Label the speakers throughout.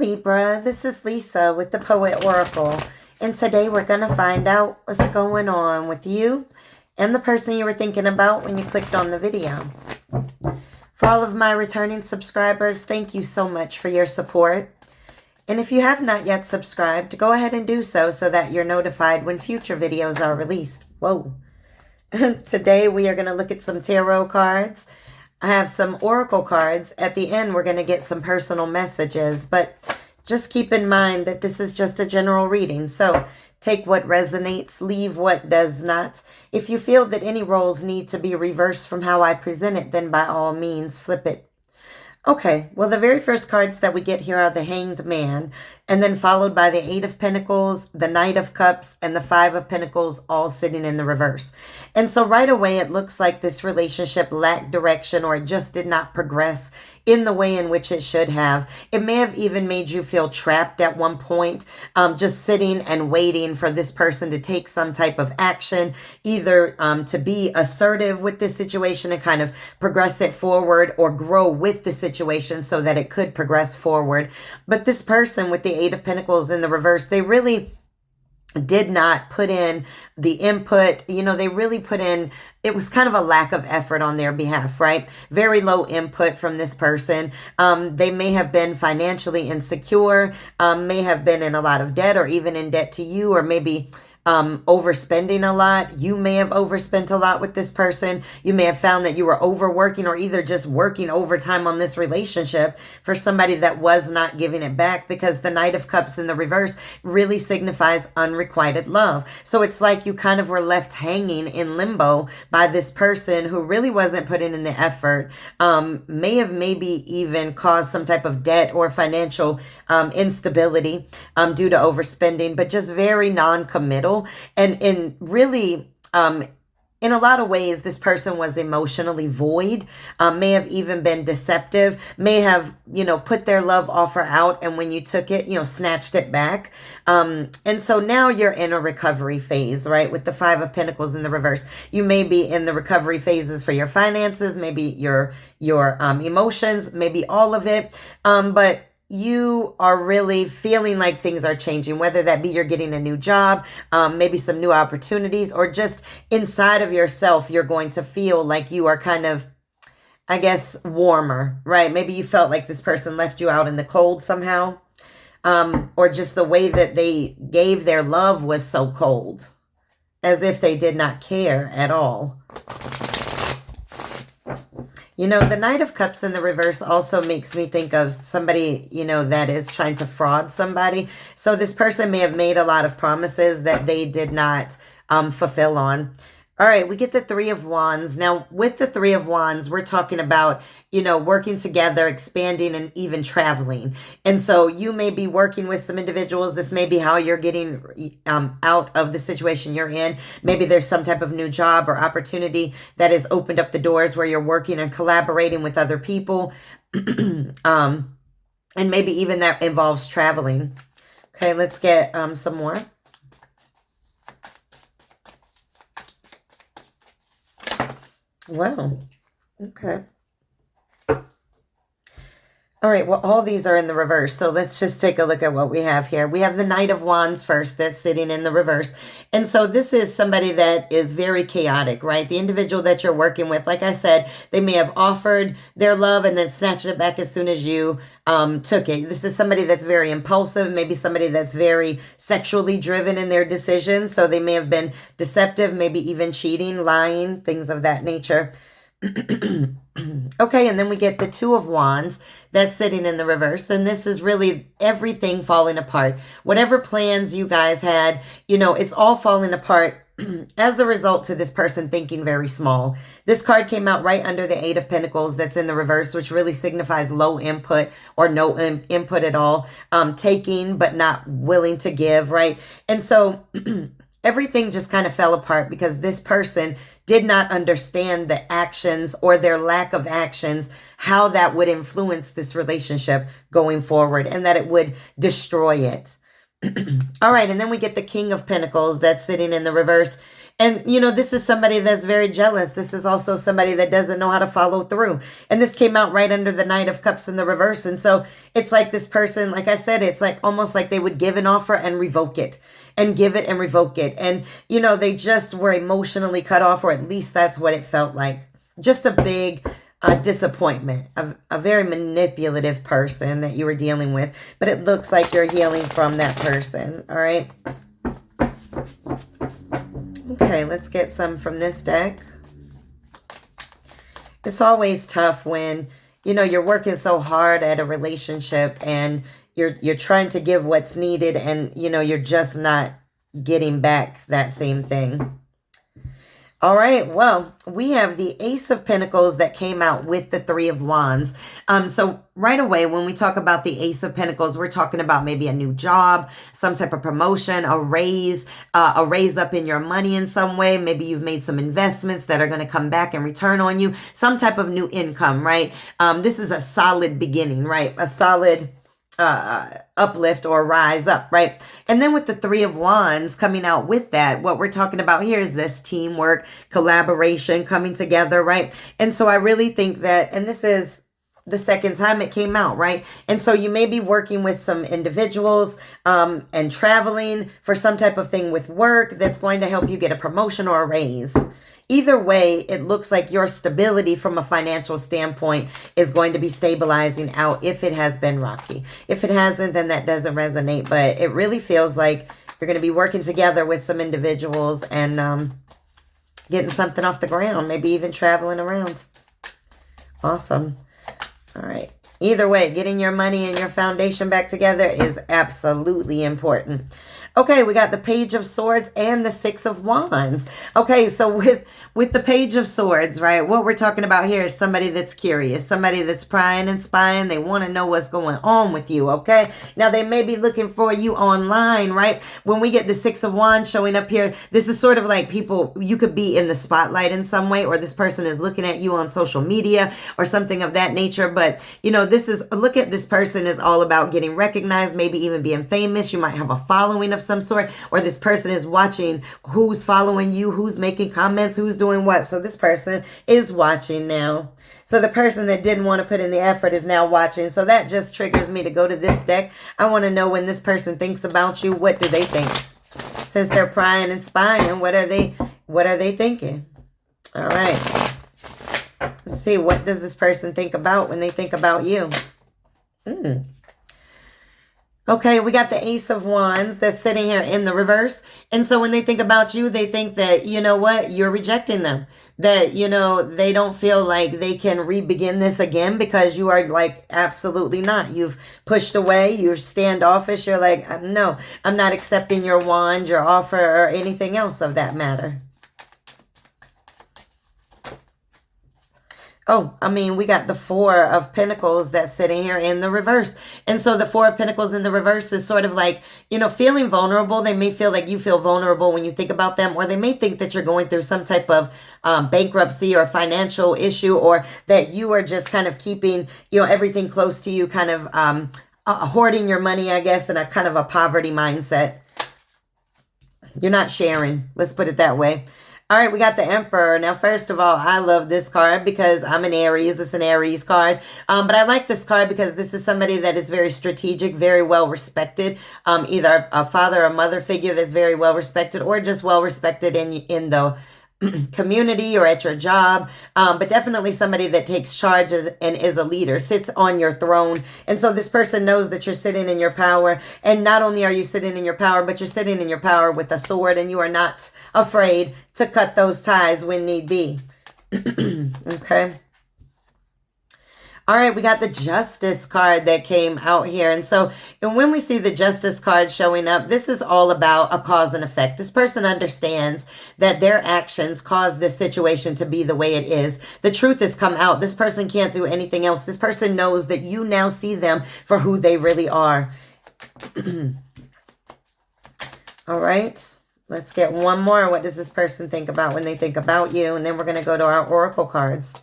Speaker 1: Libra, this is Lisa with the Poet Oracle, and today we're going to find out what's going on with you and the person you were thinking about when you clicked on the video. For all of my returning subscribers, thank you so much for your support. And if you have not yet subscribed, go ahead and do so that you're notified when future videos are released. Whoa. Today we are going to look at some tarot cards. I have some oracle cards. At the end, we're going to get some personal messages, but just keep in mind that this is just a general reading. So take what resonates, leave what does not. If you feel that any roles need to be reversed from how I present it, then by all means, flip it. Okay, well, the very first cards that we get here are the Hanged Man, and then followed by the Eight of Pentacles, the Knight of Cups, and the Five of Pentacles, all sitting in the reverse. And so right away, it looks like this relationship lacked direction, or it just did not progress in the way in which it should have. It may have even made you feel trapped at one point, just sitting and waiting for this person to take some type of action, either to be assertive with this situation and kind of progress it forward, or grow with the situation so that it could progress forward. But this person with the Eight of Pentacles in the reverse, they really did not put in the input. You know, they really put in, it was kind of a lack of effort on their behalf, right? Very low input from this person. They may have been financially insecure, may have been in a lot of debt, or even in debt to you, or maybe overspending a lot. You may have overspent a lot with this person. You may have found that you were overworking, or either just working overtime on this relationship for somebody that was not giving it back, because the Knight of Cups in the reverse really signifies unrequited love. So it's like you kind of were left hanging in limbo by this person who really wasn't putting in the effort, may have maybe even caused some type of debt or financial instability due to overspending, but just very non-committal. And really, in a lot of ways, this person was emotionally void, may have even been deceptive, may have, put their love offer out, and when you took it, snatched it back. And so now you're in a recovery phase, right? With the Five of Pentacles in the reverse. You may be in the recovery phases for your finances, maybe your emotions, maybe all of it. But you are really feeling like things are changing, whether that be you're getting a new job, maybe some new opportunities, or just inside of yourself, you're going to feel like you are kind of, I guess, warmer, right? Maybe you felt like this person left you out in the cold somehow, or just the way that they gave their love was so cold, as if they did not care at all. The Knight of Cups in the reverse also makes me think of somebody, that is trying to fraud somebody. So this person may have made a lot of promises that they did not fulfill on. All right, we get the Three of Wands. Now, with the Three of Wands, we're talking about, working together, expanding, and even traveling. And so you may be working with some individuals. This may be how you're getting out of the situation you're in. Maybe there's some type of new job or opportunity that has opened up the doors where you're working and collaborating with other people. And maybe even that involves traveling. Okay, let's get some more. Wow. Okay. All right, well, all these are in the reverse, so let's just take a look at what we have here. We have the Knight of Wands first that's sitting in the reverse. And so this is somebody that is very chaotic, right? The individual that you're working with, like I said, they may have offered their love and then snatched it back as soon as you took it. This is somebody that's very impulsive, maybe somebody that's very sexually driven in their decisions. So they may have been deceptive, maybe even cheating, lying, things of that nature. Okay, and then we get the Two of Wands that's sitting in the reverse, and this is really everything falling apart. Whatever plans you guys had, it's all falling apart as a result to this person thinking very small. This card came out right under the Eight of Pentacles that's in the reverse, which really signifies low input or no input at all, taking but not willing to give, right? And so everything just kind of fell apart because this person did not understand the actions or their lack of actions, how that would influence this relationship going forward and that it would destroy it. All right, and then we get the King of Pentacles that's sitting in the reverse. And, you know, this is somebody that's very jealous. This is also somebody that doesn't know how to follow through. And this came out right under the Knight of Cups in the reverse. And so it's like this person, like I said, it's like almost like they would give an offer and revoke it, and give it and revoke it. And, you know, they just were emotionally cut off, or at least that's what it felt like. Just a big disappointment, a very manipulative person that you were dealing with. But it looks like you're healing from that person. All right. Okay, let's get some from this deck. It's always tough when, you know, you're working so hard at a relationship and you're trying to give what's needed, and, you know, you're just not getting back that same thing. All right, well, we have the Ace of Pentacles that came out with the Three of Wands. So right away, when we talk about the Ace of Pentacles, we're talking about maybe a new job, some type of promotion, a raise up in your money in some way. Maybe you've made some investments that are going to come back and return on you, some type of new income, right? This is a solid beginning, right? A solid uplift or rise up, right? And then with the Three of Wands coming out with that, what we're talking about here is this teamwork, collaboration, coming together, right? And so I really think that, and this is the second time it came out, right? And so you may be working with some individuals and traveling for some type of thing with work that's going to help you get a promotion or a raise. Either way, it looks like your stability from a financial standpoint is going to be stabilizing out if it has been rocky. If it hasn't, then that doesn't resonate. But it really feels like you're going to be working together with some individuals and getting something off the ground. Maybe even traveling around. Awesome. All right. Either way, getting your money and your foundation back together is absolutely important. Okay, we got the Page of Swords and the Six of Wands. Okay, so with the Page of Swords, right, what we're talking about here is somebody that's curious, somebody that's prying and spying. They want to know what's going on with you, okay? Now, they may be looking for you online, right? When we get the Six of Wands showing up here, this is sort of like people, you could be in the spotlight in some way, or this person is looking at you on social media or something of that nature. But, you know, this is, look at this person is all about getting recognized, maybe even being famous. You might have a following of some sort, or this person is watching who's following you, who's making comments, who's doing what. So this person is watching now. So the person that didn't want to put in the effort is now watching. So that just triggers me to go to this deck. I want to know when this person thinks about you, what do they think? Since they're prying and spying, what are they thinking? All right. Let's see, what does this person think about when they think about you? Okay, we got the Ace of Wands that's sitting here in the reverse. And so when they think about you, they think that, you know what, you're rejecting them. That, you know, they don't feel like they can re-begin this again because you are like, absolutely not. You've pushed away, you're standoffish. You're like, no, I'm not accepting your wand, your offer, or anything else of that matter. Oh, I mean, we got the Four of Pentacles that's sitting here in the reverse. And so the Four of Pentacles in the reverse is sort of like, you know, feeling vulnerable. They may feel like you feel vulnerable when you think about them, or they may think that you're going through some type of bankruptcy or financial issue, or that you are just kind of keeping, you know, everything close to you, kind of hoarding your money, I guess, in a kind of a poverty mindset. You're not sharing. Let's put it that way. All right, we got the Emperor. Now, first of all, I love this card because I'm an Aries. It's an Aries card. But I like this card because this is somebody that is very strategic, very well respected. Either a father or mother figure that's very well respected, or just well respected in the community or at your job, but definitely somebody that takes charge and is a leader, sits on your throne. And so this person knows that you're sitting in your power. And not only are you sitting in your power, but you're sitting in your power with a sword, and you are not afraid to cut those ties when need be. Okay. All right, we got the Justice card that came out here. And so, and when we see the Justice card showing up, this is all about a cause and effect. This person understands that their actions caused this situation to be the way it is. The truth has come out. This person can't do anything else. This person knows that you now see them for who they really are. All right, let's get one more. What does this person think about when they think about you? And then we're going to go to our Oracle cards.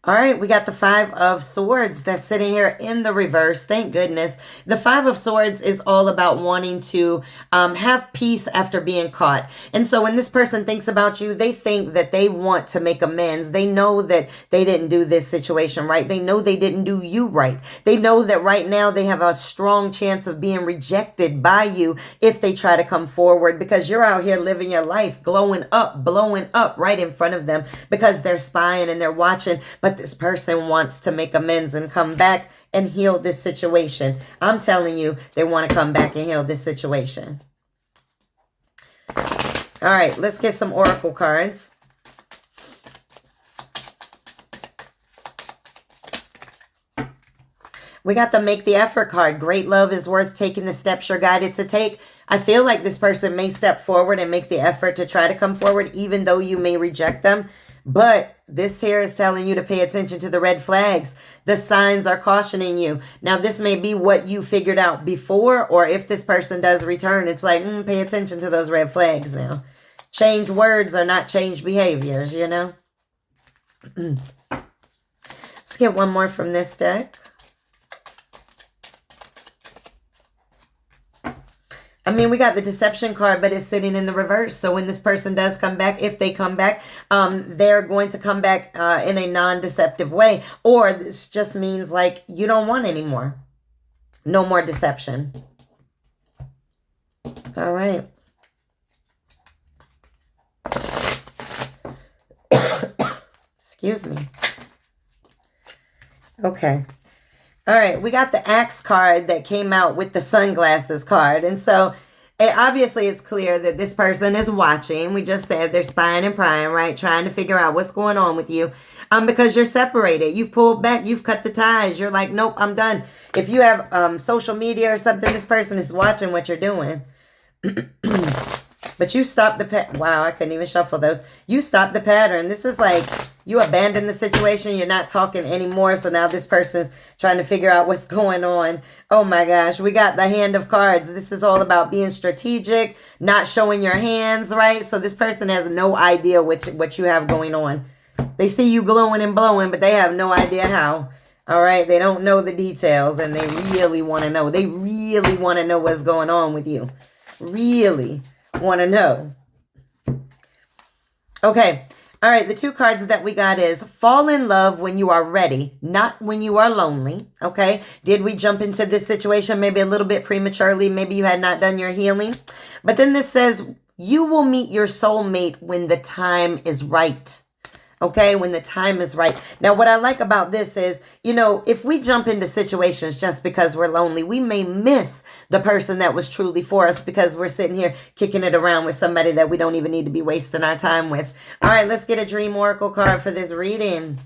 Speaker 1: All right, we got the Five of Swords that's sitting here in the reverse. Thank goodness. The Five of Swords is all about wanting to have peace after being caught. And so when this person thinks about you, they think that they want to make amends. They know that they didn't do this situation right. They know they didn't do you right. They know that right now they have a strong chance of being rejected by you if they try to come forward, because you're out here living your life glowing up, blowing up right in front of them, because they're spying and they're watching. But this person wants to make amends and come back and heal this situation. I'm telling you, they want to come back and heal this situation. All right, let's get some oracle cards. We got the Make the Effort card. Great love is worth taking the steps you're guided to take. I feel like this person may step forward and make the effort to try to come forward, even though you may reject them. But this here is telling you to pay attention to the red flags. The signs are cautioning you. Now, this may be what you figured out before, or if this person does return, it's like, pay attention to those red flags now. Change words are not change behaviors, you know? Let's get one more from this deck. I mean, we got the Deception card, but it's sitting in the reverse. So when this person does come back, if they come back, they're going to come back in a non-deceptive way. Or this just means like you don't want any more. No more deception. All right. Excuse me. Okay. All right, we got the Axe card that came out with the sunglasses card. And so obviously it's clear that this person is watching. We just said they're spying and prying, right? Trying to figure out what's going on with you because you're separated. You've pulled back. You've cut the ties. You're like, nope, I'm done. If you have social media or something, this person is watching what you're doing. But you stopped the wow, I couldn't even shuffle those. You stopped the pattern. This is like you abandoned the situation. You're not talking anymore. So now this person's trying to figure out what's going on. Oh my gosh, we got the Hand of Cards. This is all about being strategic, not showing your hands, right? So this person has no idea what you have going on. They see you glowing and blowing, but they have no idea how. All right, they don't know the details, and they really want to know. They really want to know what's going on with you. Really want to know. Okay. All right. The two cards that we got is fall in love when you are ready, not when you are lonely. Okay. Did we jump into this situation maybe a little bit prematurely? Maybe you had not done your healing. But then this says you will meet your soulmate when the time is right. Okay, when the time is right. Now, what I like about this is, you know, if we jump into situations just because we're lonely, we may miss the person that was truly for us because we're sitting here kicking it around with somebody that we don't even need to be wasting our time with. All right, let's get a Dream Oracle card for this reading.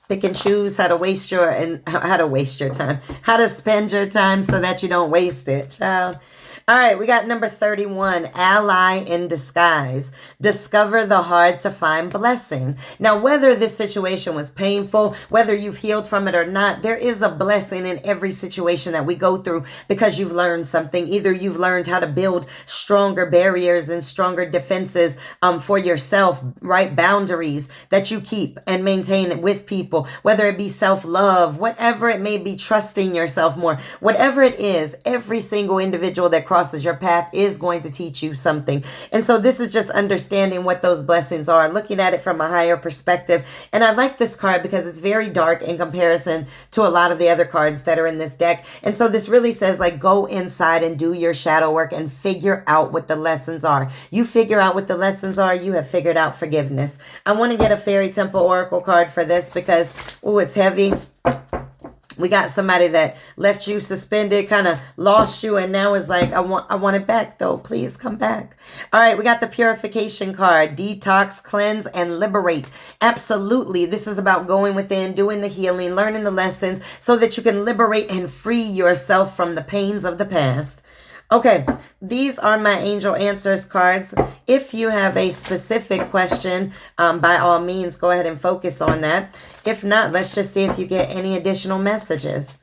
Speaker 1: Pick and choose how to waste your time, how to spend your time so that you don't waste it, child. All right, we got number 31, ally in disguise. Discover the hard to find blessing. Now, whether this situation was painful, whether you've healed from it or not, there is a blessing in every situation that we go through because you've learned something. Either you've learned how to build stronger barriers and stronger defenses for yourself, right? Boundaries that you keep and maintain with people, whether it be self-love, whatever it may be, trusting yourself more, whatever it is, every single individual that crosses your path is going to teach you something. And so this is just understanding what those blessings are, looking at it from a higher perspective. And I like this card because it's very dark in comparison to a lot of the other cards that are in this deck. And so this really says, like, go inside and do your shadow work and figure out what the lessons are. You figure out what the lessons are, you have figured out forgiveness. I want to get a Fairy Temple Oracle card for this because, oh, it's heavy. We got somebody that left you suspended, kind of lost you, and now is like, I want it back, though. Please come back. All right, we got the Purification card. Detox, cleanse, and liberate. Absolutely. This is about going within, doing the healing, learning the lessons so that you can liberate and free yourself from the pains of the past. Okay, these are my Angel Answers cards. If you have a specific question, by all means, go ahead and focus on that. If not, let's just see if you get any additional messages.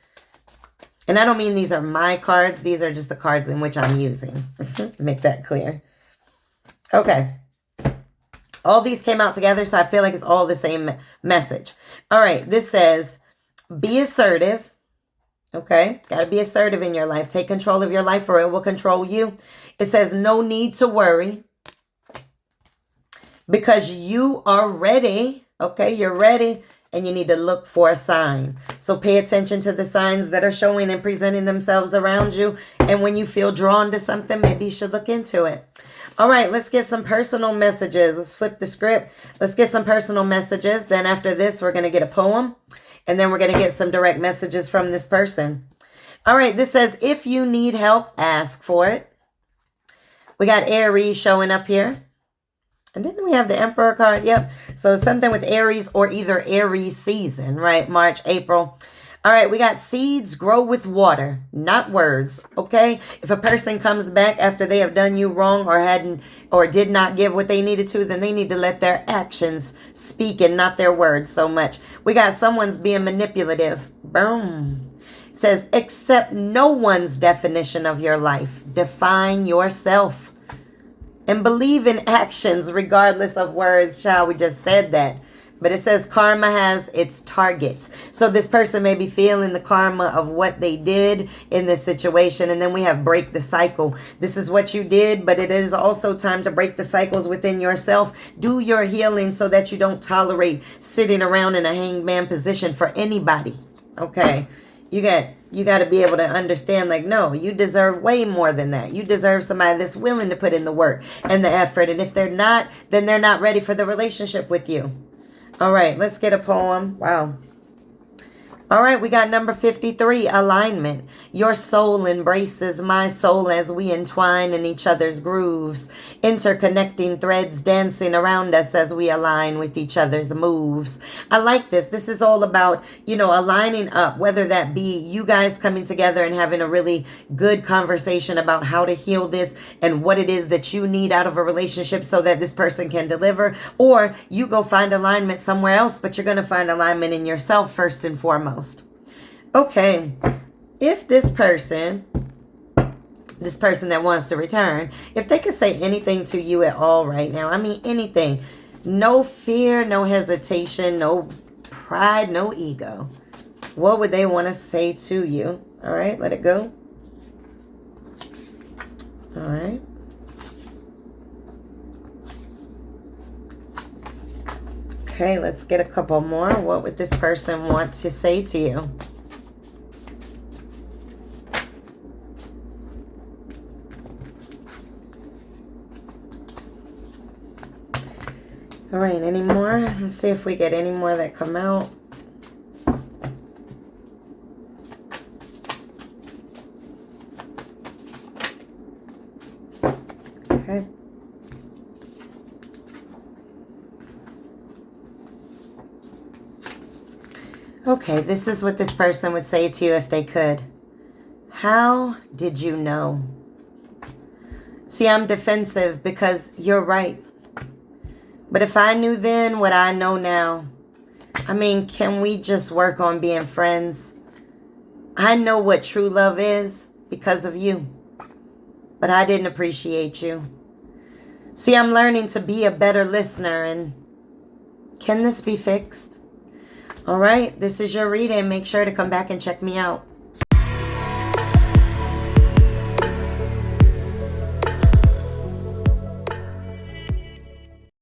Speaker 1: And I don't mean these are my cards. These are just the cards in which I'm using. Make that clear. Okay. All these came out together, so I feel like it's all the same message. All right, this says, be assertive. Okay, got to be assertive in your life. Take control of your life or it will control you. It says, no need to worry because you are ready. Okay, you're ready and you need to look for a sign. So pay attention to the signs that are showing and presenting themselves around you. And when you feel drawn to something, maybe you should look into it. All right, let's get some personal messages. Let's flip the script. Let's get some personal messages. Then after this, we're going to get a poem. And then we're going to get some direct messages from this person. All right, this says, if you need help, ask for it. We got Aries showing up here. And didn't we have the Emperor card? Yep. So something with Aries or either Aries season, right? March, April. All right, we got seeds grow with water, not words, okay? If a person comes back after they have done you wrong or did not give what they needed to, then they need to let their actions speak and not their words so much. We got someone's being manipulative. Boom. It says, accept no one's definition of your life. Define yourself. And believe in actions regardless of words. Child, we just said that. But it says karma has its target. So this person may be feeling the karma of what they did in this situation. And then we have break the cycle. This is what you did, but it is also time to break the cycles within yourself. Do your healing so that you don't tolerate sitting around in a hangman position for anybody. Okay. You got to be able to understand, like, no, you deserve way more than that. You deserve somebody that's willing to put in the work and the effort. And if they're not, then they're not ready for the relationship with you. All right, let's get a poem. Wow. All right, we got number 53, alignment. Your soul embraces my soul as we entwine in each other's grooves, interconnecting threads dancing around us as we align with each other's moves. I like this. This is all about, aligning up, whether that be you guys coming together and having a really good conversation about how to heal this and what it is that you need out of a relationship so that this person can deliver, or you go find alignment somewhere else, but you're going to find alignment in yourself first and foremost. Okay, if this person that wants to return, if they could say anything to you at all right now, I mean anything, no fear, no hesitation, no pride, no ego, what would they want to say to you? All right, let it go. All right. Okay, let's get a couple more. What would this person want to say to you? All right, any more? Let's see if we get any more that come out. Okay. Okay, this is what this person would say to you if they could. How did you know? See, I'm defensive because you're right. But if I knew then what I know now, I mean, can we just work on being friends? I know what true love is because of you. But I didn't appreciate you. See, I'm learning to be a better listener, and can this be fixed? All right, this is your reading. Make sure to come back and check me out.